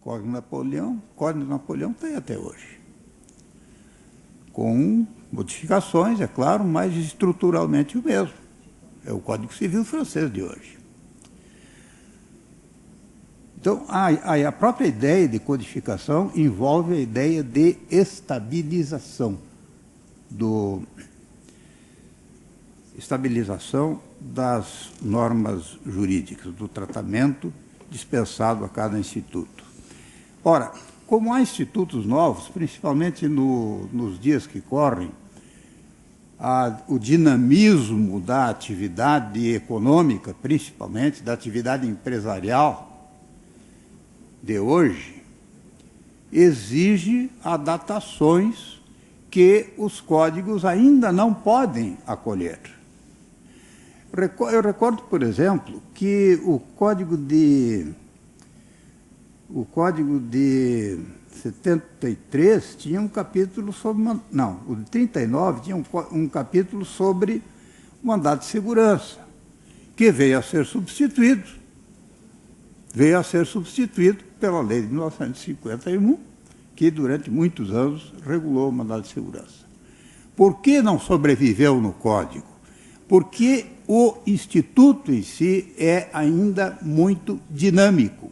Código de Napoleão tem até hoje. Com modificações, é claro, mas estruturalmente o mesmo. É o Código Civil francês de hoje. Então, a própria ideia de codificação envolve a ideia de estabilização das normas jurídicas, do tratamento dispensado a cada instituto. Ora, como há institutos novos, principalmente nos dias que correm, o dinamismo da atividade econômica, principalmente da atividade empresarial de hoje, exige adaptações que os códigos ainda não podem acolher. Eu recordo, por exemplo, que o Código de 73 tinha um capítulo sobre... Não, o de 39 tinha um capítulo sobre mandado de segurança, que veio a ser substituído pela lei de 1951, que durante muitos anos regulou o mandado de segurança. Por que não sobreviveu no Código? Porque o Instituto em si é ainda muito dinâmico,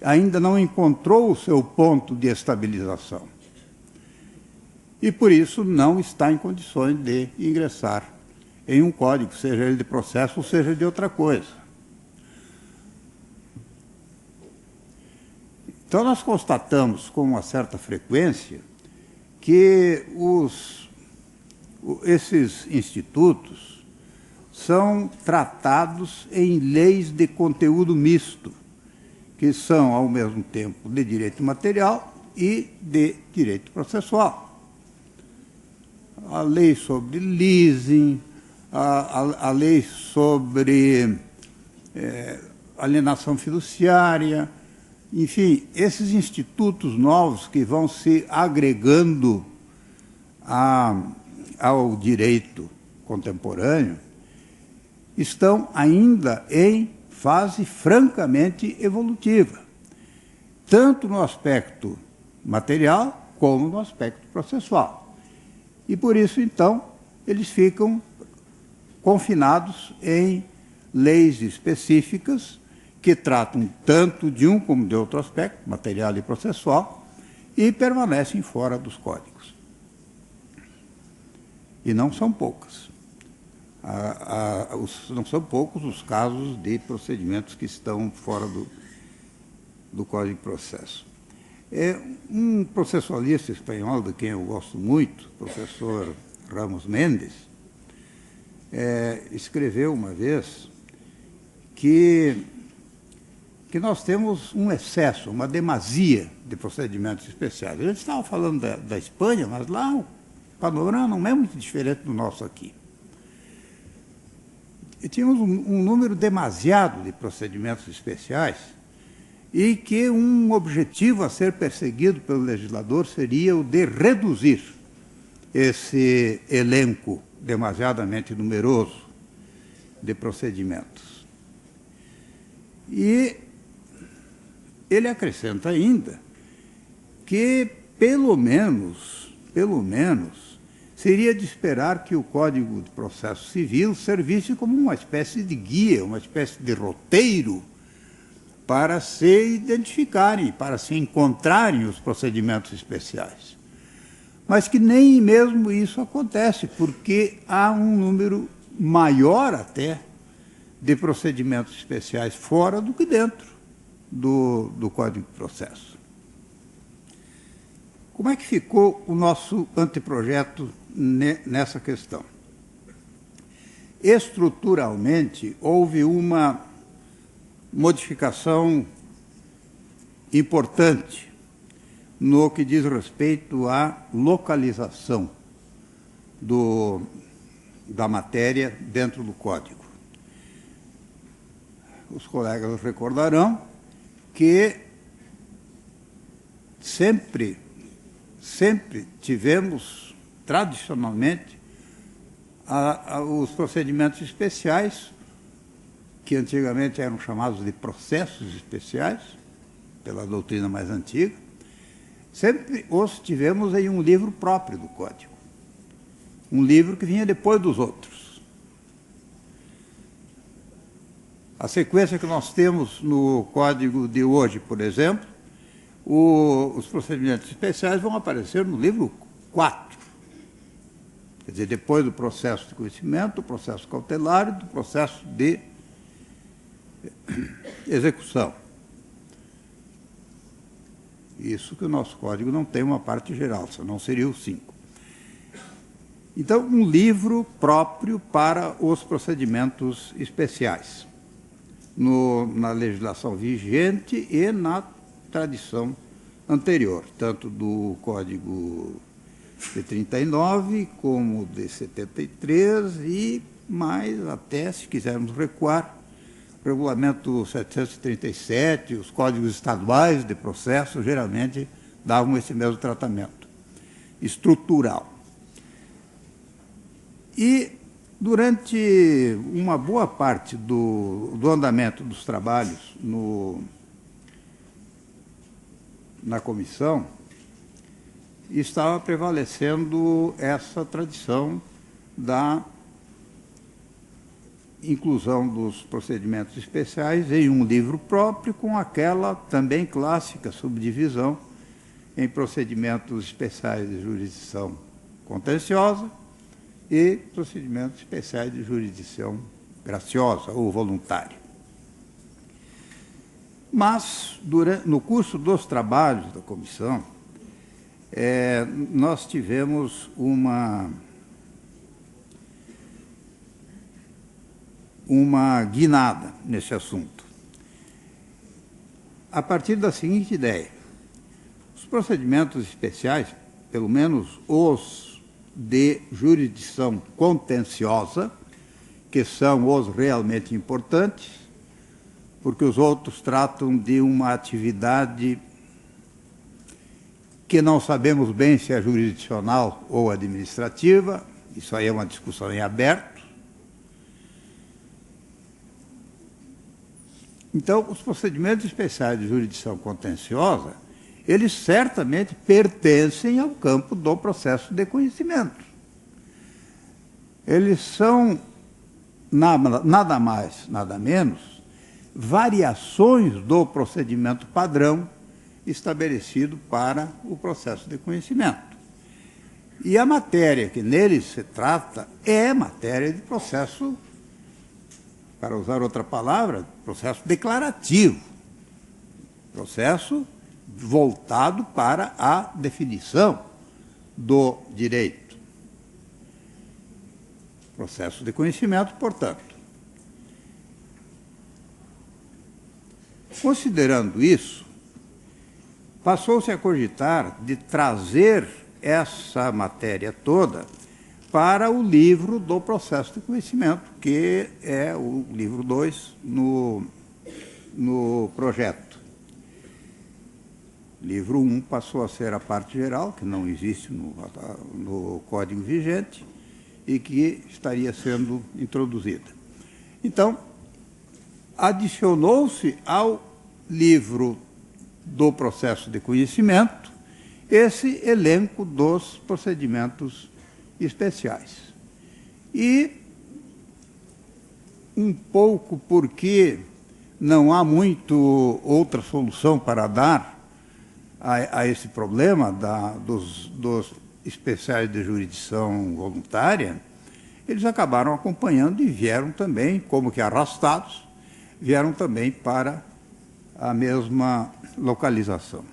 ainda não encontrou o seu ponto de estabilização. E, por isso, não está em condições de ingressar em um código, seja ele de processo ou seja de outra coisa. Então, nós constatamos com uma certa frequência que esses institutos são tratados em leis de conteúdo misto, que são, ao mesmo tempo, de direito material e de direito processual. A lei sobre leasing, a lei sobre alienação fiduciária, enfim, esses institutos novos que vão se agregando ao direito contemporâneo estão ainda em fase francamente evolutiva, tanto no aspecto material como no aspecto processual. E, por isso, então, eles ficam confinados em leis específicas que tratam tanto de um como de outro aspecto, material e processual, e permanecem fora dos códigos. E não são poucas. Não são poucos os casos de procedimentos que estão fora do Código de Processo. Um processualista espanhol, de quem eu gosto muito, o professor Ramos Mendes, escreveu uma vez que nós temos um excesso, uma demasia de procedimentos especiais. A gente estava falando da Espanha, mas lá o panorama não é muito diferente do nosso aqui. E tínhamos um número demasiado de procedimentos especiais e que um objetivo a ser perseguido pelo legislador seria o de reduzir esse elenco demasiadamente numeroso de procedimentos. E ele acrescenta ainda que, pelo menos, seria de esperar que o Código de Processo Civil servisse como uma espécie de guia, uma espécie de roteiro para se identificarem, para se encontrarem os procedimentos especiais. Mas que nem mesmo isso acontece, porque há um número maior até de procedimentos especiais fora do que dentro do Código de Processo. Como é que ficou o nosso anteprojeto nessa questão? Estruturalmente, houve uma modificação importante no que diz respeito à localização da matéria dentro do Código. Os colegas recordarão que sempre tivemos, tradicionalmente, os procedimentos especiais, que antigamente eram chamados de processos especiais, pela doutrina mais antiga, sempre os tivemos em um livro próprio do Código. Um livro que vinha depois dos outros. A sequência que nós temos no Código de hoje, por exemplo, os procedimentos especiais vão aparecer no livro 4. Quer dizer, depois do processo de conhecimento, do processo cautelar e do processo de execução. Isso que o nosso código não tem uma parte geral, senão seria o 5. Então, um livro próprio para os procedimentos especiais, na legislação vigente e na tradição anterior, tanto do Código de 39, como de 73 e mais até, se quisermos recuar, o Regulamento 737, os códigos estaduais de processo, geralmente davam esse mesmo tratamento estrutural. E, durante uma boa parte do andamento dos trabalhos na comissão, estava prevalecendo essa tradição da inclusão dos procedimentos especiais em um livro próprio, com aquela também clássica subdivisão em procedimentos especiais de jurisdição contenciosa e procedimentos especiais de jurisdição graciosa ou voluntária. Mas, no curso dos trabalhos da comissão, nós tivemos uma guinada nesse assunto, a partir da seguinte ideia: os procedimentos especiais, pelo menos os de jurisdição contenciosa, que são os realmente importantes, porque os outros tratam de uma atividade que não sabemos bem se é jurisdicional ou administrativa, isso aí é uma discussão em aberto. Então, os procedimentos especiais de jurisdição contenciosa, eles certamente pertencem ao campo do processo de conhecimento. Eles são, nada mais, nada menos, variações do procedimento padrão estabelecido para o processo de conhecimento. E a matéria que neles se trata é matéria de processo, para usar outra palavra, processo declarativo, processo voltado para a definição do direito. Processo de conhecimento, portanto. Considerando isso, passou-se a cogitar de trazer essa matéria toda para o livro do processo de conhecimento, que é o livro 2 no projeto. Livro 1 passou a ser a parte geral, que não existe no Código vigente, e que estaria sendo introduzida. Então, adicionou-se ao livro do processo de conhecimento esse elenco dos procedimentos especiais. E, um pouco porque não há muito outra solução para dar a esse problema dos especiais de jurisdição voluntária, eles acabaram acompanhando e vieram também, como que arrastados, vieram também para a mesma localização.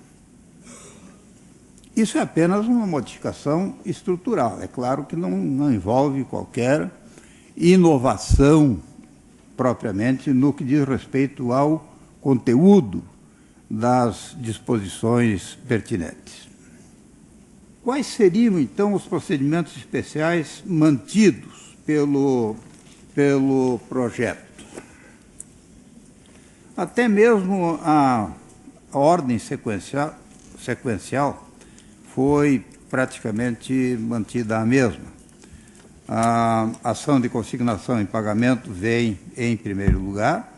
Isso é apenas uma modificação estrutural. É claro que não envolve qualquer inovação propriamente no que diz respeito ao conteúdo das disposições pertinentes. Quais seriam, então, os procedimentos especiais mantidos pelo projeto? Até mesmo a ordem sequencial foi praticamente mantida a mesma. A ação de consignação em pagamento vem em primeiro lugar,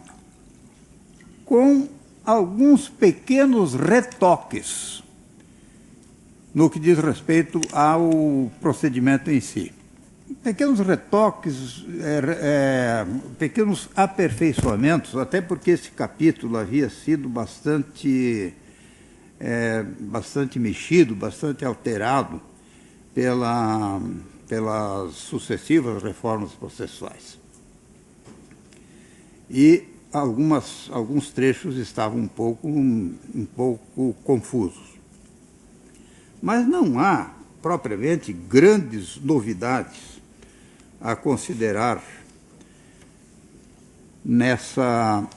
com alguns pequenos retoques no que diz respeito ao procedimento em si. Pequenos retoques, pequenos aperfeiçoamentos, até porque esse capítulo havia sido bastante mexido, bastante alterado pelas sucessivas reformas processuais. E alguns trechos estavam um pouco confusos. Mas não há, propriamente, grandes novidades a considerar nessa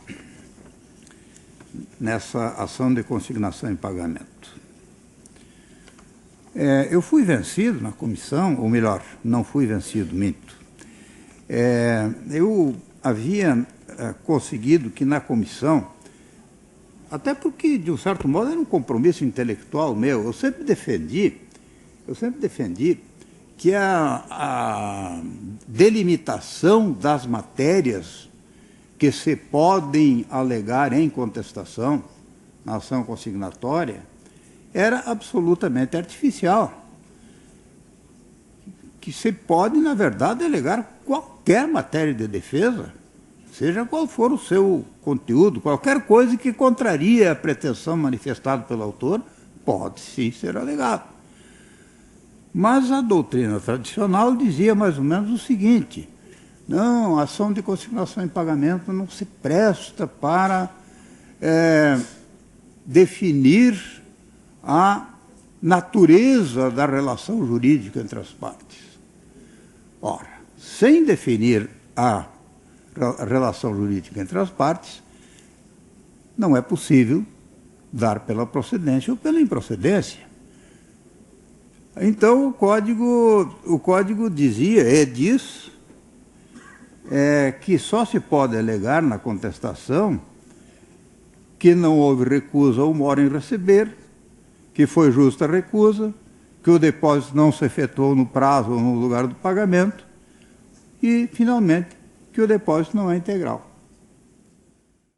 ação de consignação em pagamento. Eu fui vencido na comissão, ou melhor, não fui vencido, minto. Eu havia conseguido que na comissão, até porque, de um certo modo, era um compromisso intelectual meu, eu sempre defendi que a delimitação das matérias que se podem alegar em contestação na ação consignatória era absolutamente artificial. Que se pode, na verdade, alegar qualquer matéria de defesa, seja qual for o seu conteúdo, qualquer coisa que contraria a pretensão manifestada pelo autor, pode sim ser alegado. Mas a doutrina tradicional dizia mais ou menos o seguinte: não, a ação de consignação em pagamento não se presta para definir a natureza da relação jurídica entre as partes. Ora, sem definir a relação jurídica entre as partes, não é possível dar pela procedência ou pela improcedência. Então, o código dizia, diz, que só se pode alegar na contestação que não houve recusa ou mora em receber, que foi justa a recusa, que o depósito não se efetuou no prazo ou no lugar do pagamento e, finalmente, que o depósito não é integral.